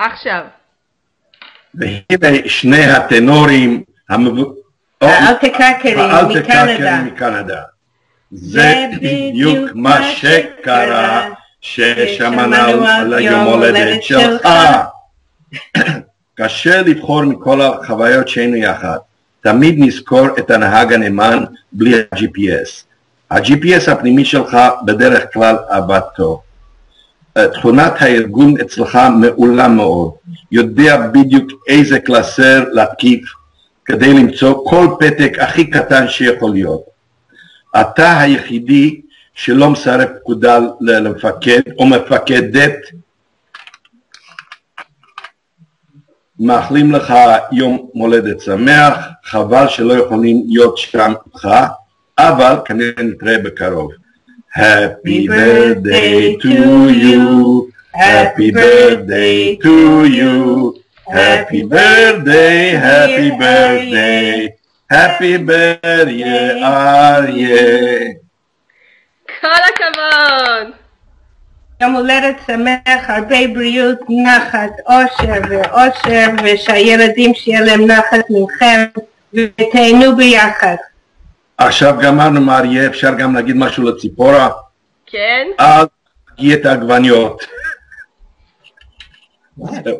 עכשיו. והנה שני הטנורים, האלטקקרים מקנדה. זה בדיוק מה שקרה ששמענו על היום הולדת שלך. קשה לבחור מכל החוויות שהיינו יחד. תמיד נזכור את הנהג הנאמן בלי ה-GPS. ה-GPS הפנימי שלך בדרך כלל עבד טוב. תכונת הארגון אצלך מעולה מאוד. יודע בדיוק איזה קלסר להתקיף כדי למצוא כל פתק הכי קטן שיכול להיות. אתה היחידי שלא מסרב פקודה למפקד או מפקדת. מאחלים לך יום מולדת שמח, חבל שלא יכולים להיות שם איתך, אבל כנראה נתראה בקרוב. Happy birthday to you, happy birthday to you, happy birthday, happy birthday, happy birthday אריה. כל הכבוד! יום הולדת שמח, הרבה בריאות, נחת, אושר ואושר, ושהילדים שיהיה להם נחת מכם, ותהנו ביחד. עכשיו גמרנו מאריה, אפשר גם להגיד משהו לציפורה? כן? אל תגיע את העגבניות. זהו.